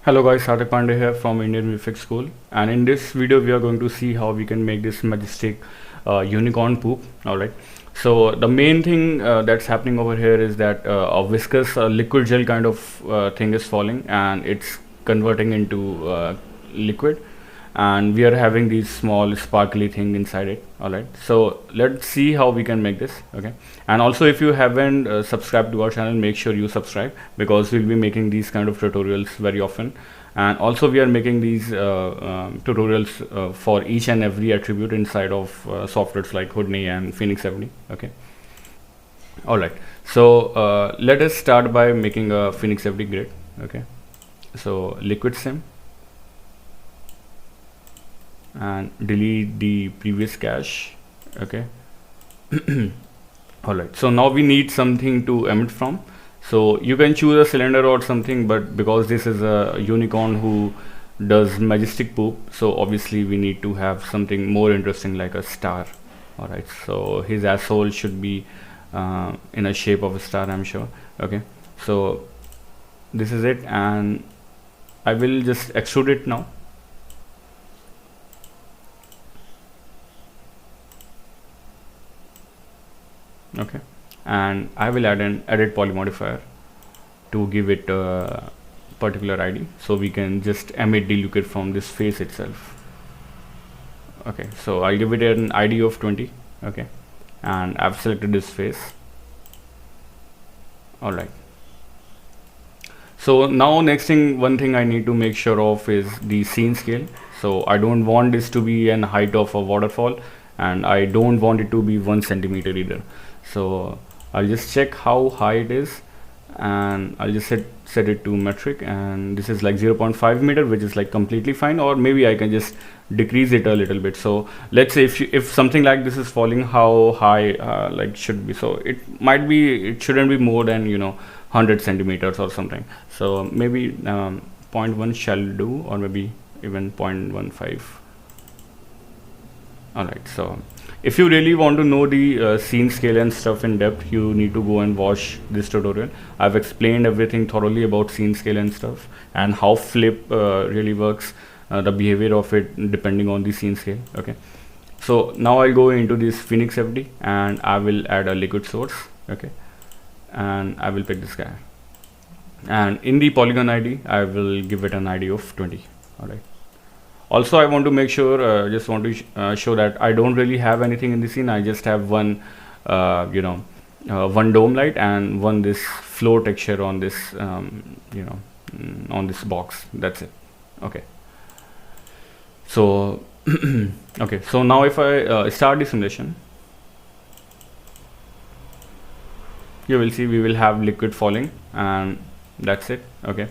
Hello guys, Sarthak Pandey here from Indian VFX School, and in this video we are going to see how we can make this majestic unicorn poop. Alright, so the main thing that's happening over here is that a viscous liquid gel kind of thing is falling and it's converting into liquid, and we are having these small sparkly thing inside it. Alright, so let's see how we can make this. Okay, and also if you haven't subscribed to our channel, make sure you subscribe, because we'll be making these kind of tutorials very often. And also we are making these tutorials for each and every attribute inside of softwares like Houdini and Phoenix 70. Okay, alright, so let us start by making a Phoenix 70 grid. Okay, so liquid sim and delete the previous cache. Okay. Alright, so now we need something to emit from, so you can choose a cylinder or something, but because this is a unicorn who does majestic poop, so obviously we need to have something more interesting like a star. Alright, so his asshole should be in a shape of a star, I'm sure. Okay, so this is it, and I will just extrude it now. Okay, and I will add an edit poly modifier to give it a particular ID, so we can just emit the liquid from this face itself. Okay, so I'll give it an ID of 20. Okay, and I've selected this face. Alright, so now next thing, one thing I need to make sure of is the scene scale. So I don't want this to be an height of a waterfall, and I don't want it to be 1 centimeter either. So I'll just check how high it is, and I'll just set it to metric, and this is like 0.5 meter, which is like completely fine, or maybe I can just decrease it a little bit. So let's say if something like this is falling, how high like should be, so it shouldn't be more than 100 centimeters or something. So maybe 0.1 shall do, or maybe even 0.15. Alright, so if you really want to know the scene scale and stuff in depth, you need to go and watch this tutorial. I've explained everything thoroughly about scene scale and stuff, and how flip really works, the behavior of it depending on the scene scale. Okay, so now I'll go into this Phoenix FD and I will add a liquid source. Okay, and I will pick this guy, and in the polygon ID I will give it an ID of 20. Alright, also I want to make sure, just want to show that I don't really have anything in the scene. I just have one one dome light and one this floor texture on this on this box. That's it. Okay, so okay, so now if I start the simulation, you will see we will have liquid falling, and that's it. Okay,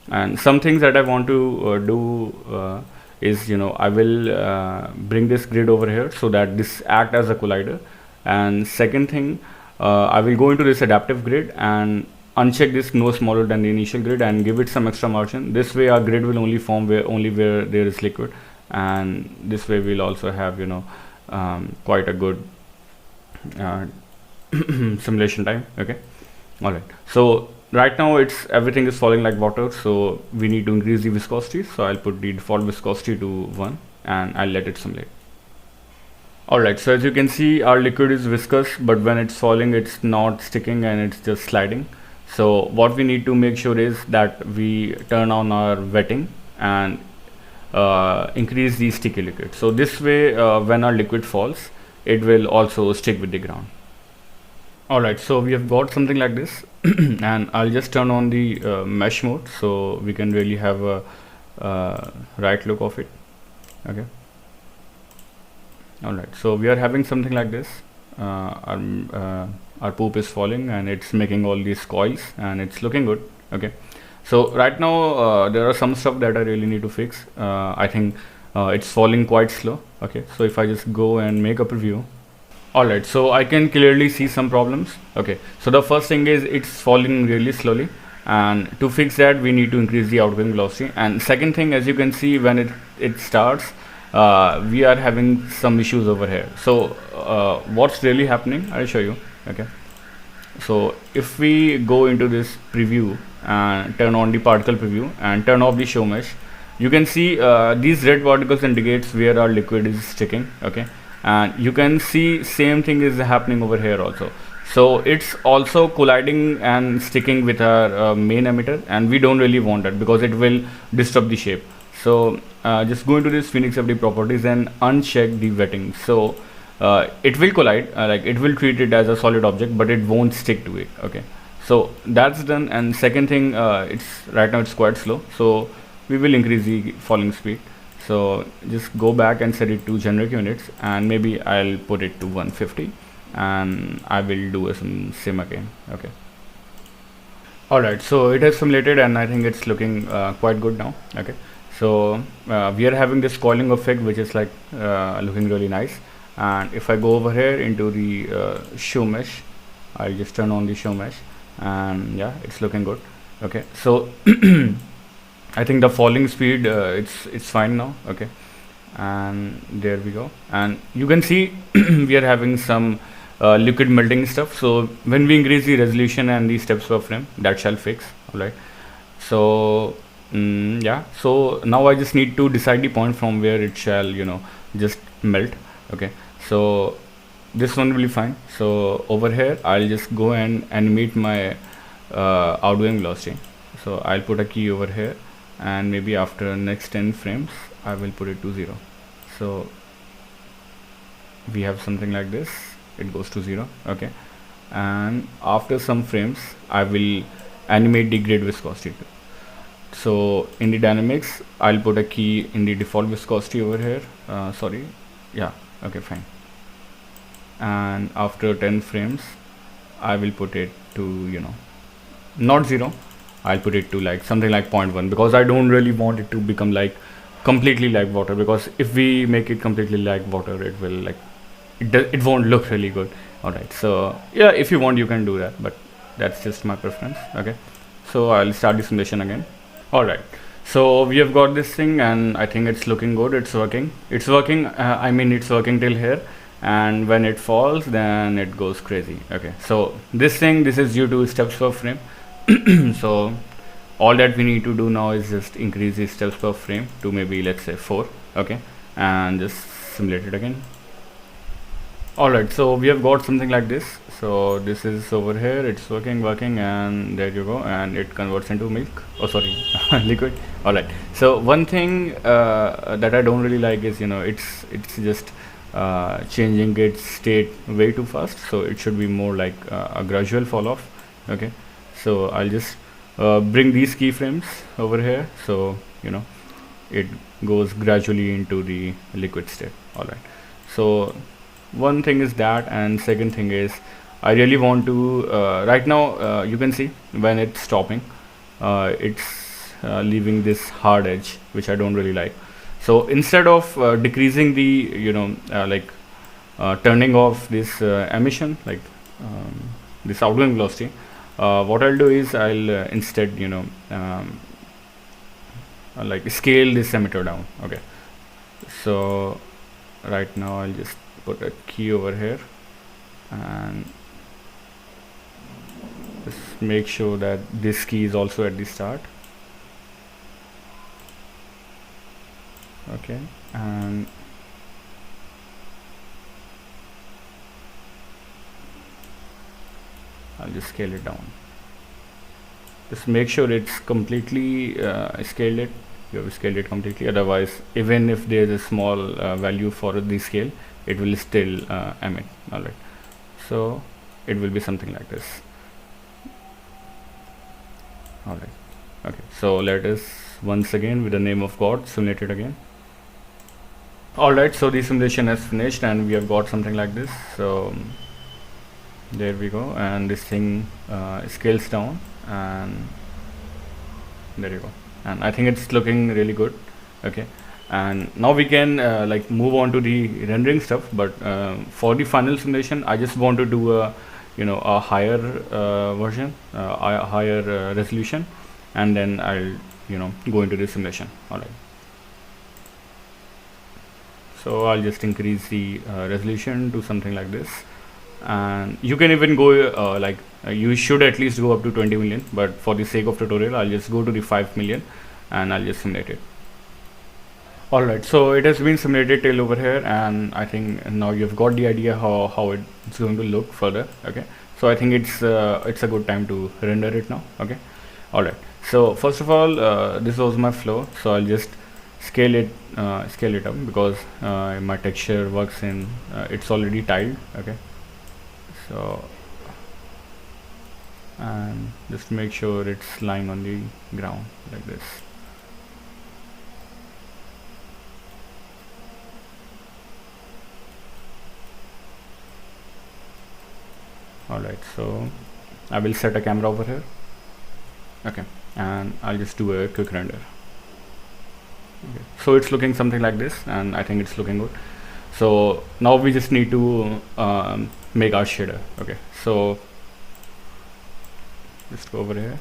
and some things that I want to do is I will bring this grid over here so that this act as a collider. And second thing, I will go into this adaptive grid and uncheck this no smaller than the initial grid and give it some extra margin. This way our grid will only form where there is liquid, and this way we'll also have quite a good simulation time. Okay, alright, so right now everything is falling like water, so we need to increase the viscosity. So I'll put the default viscosity to 1 and I'll let it simulate. Alright, so as you can see, our liquid is viscous, but when it's falling it's not sticking and it's just sliding. So what we need to make sure is that we turn on our wetting and increase the sticky liquid. So this way when our liquid falls, it will also stick with the ground. Alright, so we have got something like this and I'll just turn on the mesh mode so we can really have a right look of it. Okay, alright, so we are having something like this. Our poop is falling and it's making all these coils and it's looking good. Okay, so right now there are some stuff that I really need to fix. I think it's falling quite slow. Okay, so if I just go and make a preview, alright, so I can clearly see some problems. Okay, so the first thing is it's falling really slowly, and to fix that we need to increase the outgoing velocity. And second thing, as you can see, when it starts, we are having some issues over here. So what's really happening, I'll show you. Okay, so if we go into this preview and turn on the particle preview and turn off the show mesh, you can see these red particles indicates where our liquid is sticking. Okay, and you can see same thing is happening over here also. So it's also colliding and sticking with our main emitter, and we don't really want that because it will disturb the shape. So just go into this Phoenix FD properties and uncheck the wetting. So it will collide, like it will treat it as a solid object, but it won't stick to it. Okay, so that's done. And second thing, it's right now it's quite slow, so we will increase the falling speed. So just go back and set it to generic units, and maybe I'll put it to 150, and I will do some sim again. Okay. Alright, so it has simulated and I think it's looking quite good now. Okay, so we are having this coiling effect which is like looking really nice. And if I go over here into the show mesh, I'll just turn on the show mesh, and yeah, it's looking good. Okay, so I think the falling speed it's fine now. Okay, and there we go, and you can see we are having some liquid melting stuff. So when we increase the resolution and the steps per frame, that shall fix. All right, so yeah, so now I just need to decide the point from where it shall just melt. Okay, so this one will be fine. So over here I'll just go and animate my outgoing velocity. So I'll put a key over here, and maybe after next 10 frames I will put it to 0. So we have something like this, it goes to 0. Okay, and after some frames I will animate the grid viscosity too. So in the dynamics I'll put a key in the default viscosity over here. Sorry, yeah, okay, fine. And after 10 frames I will put it to not 0, I'll put it to like something like 0.1, because I don't really want it to become like completely like water, because if we make it completely like water, it will like it won't look really good. All right, so yeah, if you want you can do that, but that's just my preference. Okay, so I'll start the simulation again. All right, so we have got this thing, and I think it's looking good. It's working. It's working. I mean, it's working till here, and when it falls, then it goes crazy. Okay, so this is due to steps per frame. So all that we need to do now is just increase the steps per frame to maybe let's say 4. Okay, and just simulate it again. Alright, so we have got something like this. So this is over here, it's working, and there you go, and it converts into milk. Oh sorry, liquid. Alright, so one thing that I don't really like is it's just changing its state way too fast. So it should be more like a gradual fall off. Okay, so I'll just bring these keyframes over here, so it goes gradually into the liquid state. Alright, so one thing is that, and second thing is I really want to right now you can see when it's stopping, it's leaving this hard edge, which I don't really like. So instead of decreasing the turning off this emission, like this outgoing velocity, what I'll do is I'll instead like scale this emitter down. Okay, so right now I'll just put a key over here and just make sure that this key is also at the start. Okay, and I'll just scale it down. Just make sure it's completely scaled it. You have scaled it completely, otherwise even if there is a small value for the scale, it will still emit. Alright, so it will be something like this. Alright, okay, so let us once again with the name of God simulate it again. Alright, so the simulation has finished and we have got something like this. So there we go, and this thing scales down, and there you go, and I think it's looking really good. Okay, and now we can like move on to the rendering stuff, but for the final simulation I just want to do a a higher version, a higher resolution, and then I'll go into the simulation. Alright, so I'll just increase the resolution to something like this, and you can even go you should at least go up to 20 million, but for the sake of tutorial I'll just go to the 5 million and I'll just simulate it. Alright, so it has been simulated till over here, and I think now you've got the idea how it's going to look further. Okay, so I think it's a good time to render it now. Okay, alright, so first of all, this was my flow, so I'll just scale it up because my texture works in it's already tiled. Okay, so and just make sure it's lying on the ground like this. Alright, so I will set a camera over here. Okay, and I'll just do a quick render. Okay. So it's looking something like this, and I think it's looking good. So now we just need to make our shader. Okay, so just go over here,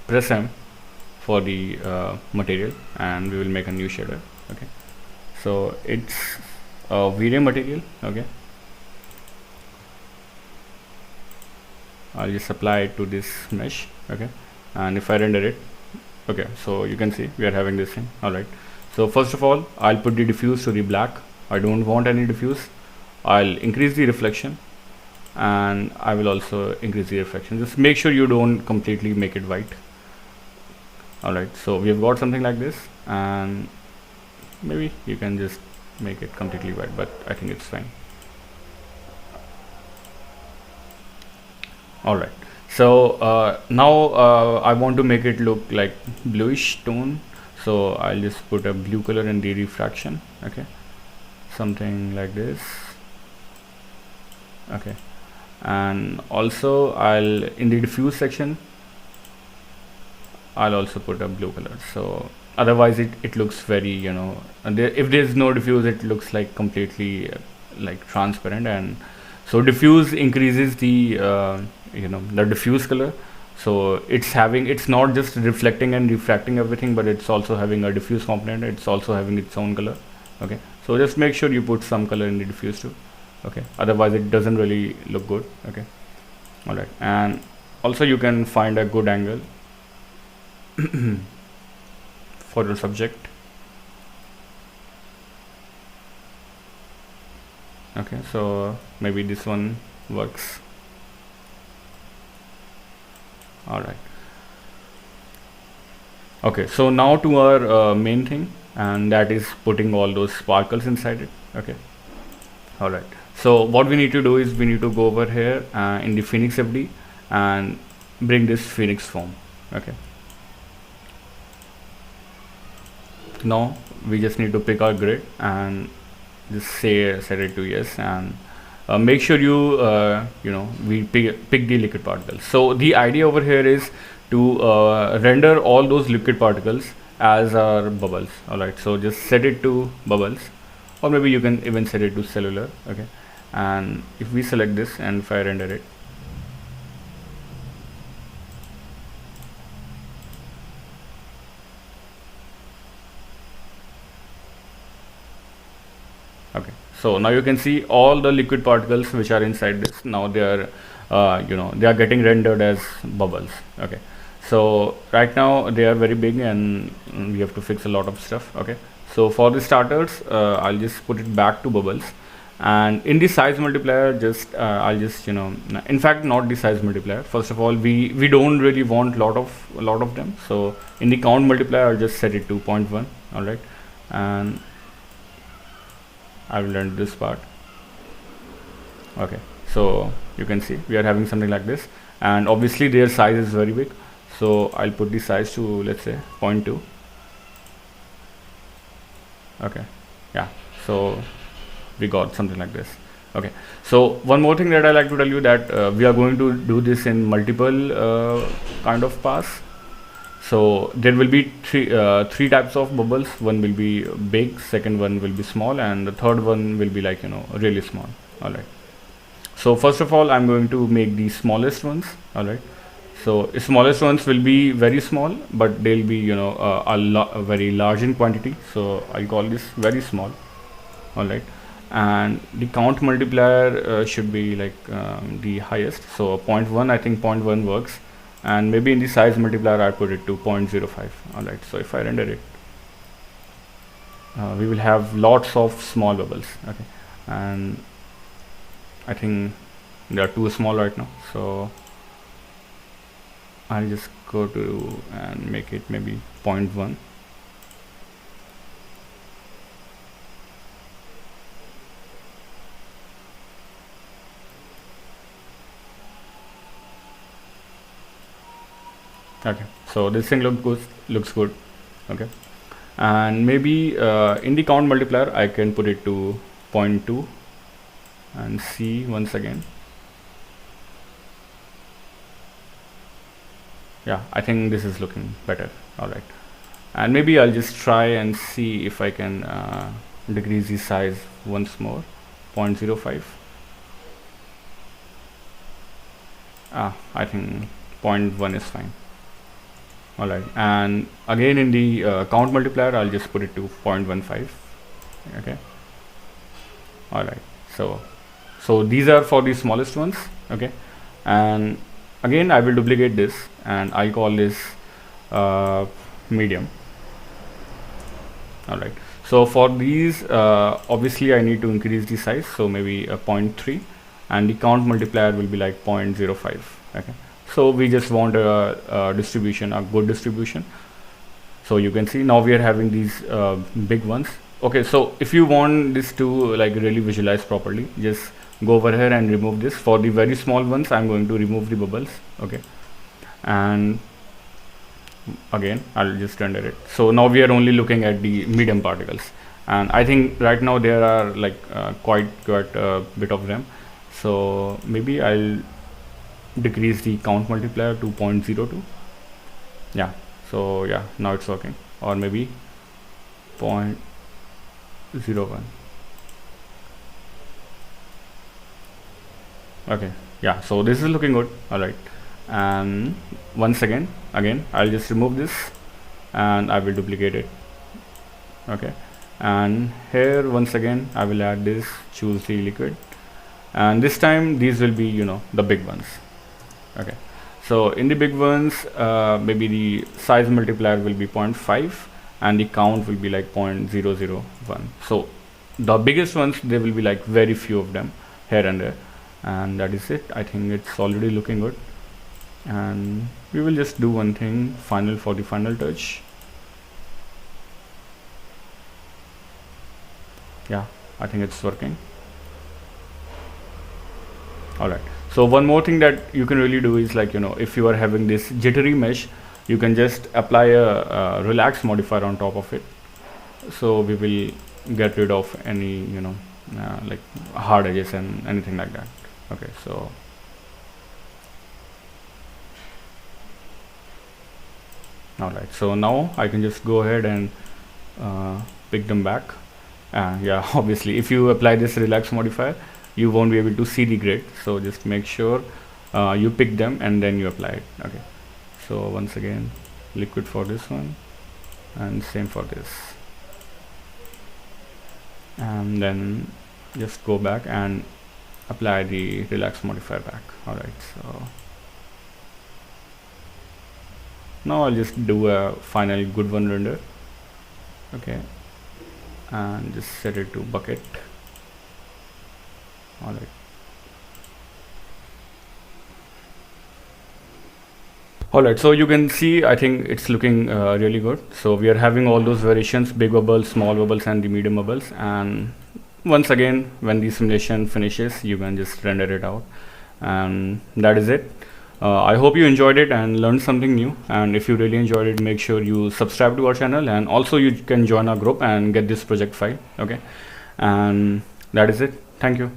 press M for the material, and we will make a new shader. Okay, so it's a V-Ray material. Okay, I'll just apply it to this mesh. Okay, and if I render it, okay, so you can see we are having this thing. Alright, so first of all, I'll put the diffuse to the black. I don't want any diffuse. I'll increase the reflection, and I will also increase the reflection. Just make sure you don't completely make it white. Alright, so we have got something like this, and maybe you can just make it completely white, but I think it's fine. Alright, so now I want to make it look like bluish tone, so I'll just put a blue color in the refraction. Okay, something like this. Okay, and also I'll in the diffuse section I'll also put a blue color, so otherwise it looks very, you know, if there's no diffuse, it looks like completely like transparent. And so diffuse increases the the diffuse color, so it's not just reflecting and refracting everything, but it's also having a diffuse component. It's also having its own color. Okay, so just make sure you put some color in the diffuse too. Okay, otherwise it doesn't really look good. Okay, alright, and also you can find a good angle for your subject. Okay, so maybe this one works. Alright, okay, so now to our main thing, and that is putting all those sparkles inside it. Okay, alright, so what we need to do is we need to go over here in the Phoenix FD and bring this Phoenix form. Okay, now we just need to pick our grid and just set it to yes, and make sure we pick the liquid particles. So the idea over here is to render all those liquid particles as our bubbles. Alright, so just set it to bubbles, or maybe you can even set it to cellular. Okay, and if we select this and if I render it, okay, so now you can see all the liquid particles which are inside this. Now they are they are getting rendered as bubbles. Okay, so right now they are very big, and we have to fix a lot of stuff. Okay, so for the starters, I'll just put it back to bubbles, and in the size multiplier, I'll just in fact not the size multiplier. First of all, we don't really want a lot of them, so in the count multiplier I'll just set it to 0.1. Alright, and I will render this part. Okay, so you can see we are having something like this, and obviously their size is very big, so I'll put the size to, let's say, 0.2. Okay, yeah, so we got something like this. Okay, so one more thing that I like to tell you, that we are going to do this in multiple kind of paths. So there will be three types of bubbles. One will be big, second one will be small, and the third one will be like really small. Alright, so first of all I'm going to make the smallest ones. Alright, so the smallest ones will be very small, but they'll be very large in quantity, so I'll call this very small. Alright, and the count multiplier should be like the highest, so 0.1. I think 0.1 works, and maybe in the size multiplier I put it to 0.05. Alright, so if I render it, we will have lots of small bubbles. Okay, and I think they are too small right now, so I'll just go to and make it maybe 0.1. Okay, so this thing looks good. Okay, and maybe in the count multiplier I can put it to 0.2 and see once again. Yeah, I think this is looking better. Alright, and maybe I'll just try and see if I can decrease the size once more, 0.05. I think 0.1 is fine. Alright, and again in the count multiplier I'll just put it to 0.15. Okay, alright, so these are for the smallest ones. Okay, and again I will duplicate this and I'll call this medium. Alright, so for these obviously I need to increase the size, so maybe a 0.3, and the count multiplier will be like 0.05. Okay, so we just want a distribution, a good distribution. So you can see now we are having these big ones. Okay, so if you want this to like really visualize properly, just go over here and remove this. For the very small ones I'm going to remove the bubbles. Okay, and again I'll just render it. So now we are only looking at the medium particles, and I think right now there are like quite a bit of them, so maybe I'll decrease the count multiplier to 0.02. Yeah, so yeah, now it's working. Or maybe 0.01. Okay, yeah, so this is looking good. Alright, and once again I'll just remove this and I will duplicate it. Okay, and here once again I will add this, choose the liquid, and this time these will be, you know, the big ones. Okay, so in the big ones maybe the size multiplier will be 0.5 and the count will be like 0.001. so the biggest ones, there will be like very few of them here and there, and that is it. I think it's already looking good, and we will just do one thing for the final touch. Yeah, I think it's working. Alright, so one more thing that you can really do is, like, you know, if you are having this jittery mesh, you can just apply a relax modifier on top of it, so we will get rid of any, you know, like hard edges and anything like that. Okay, so alright, so now I can just go ahead and pick them back. Yeah, obviously if you apply this relax modifier you won't be able to see the grid, so just make sure you pick them and then you apply it. Okay, so once again liquid for this one and same for this, and then just go back and apply the relax modifier back. Alright, so now I'll just do a final good one render. Okay, and just set it to bucket. Alright, alright, so you can see I think it's looking really good. So we are having all those variations, big bubbles, small bubbles, and the medium bubbles, and once again when the simulation finishes you can just render it out, and that is it. I hope you enjoyed it and learned something new, and if you really enjoyed it, make sure you subscribe to our channel, and also you can join our group and get this project file. Okay, and that is it. Thank you.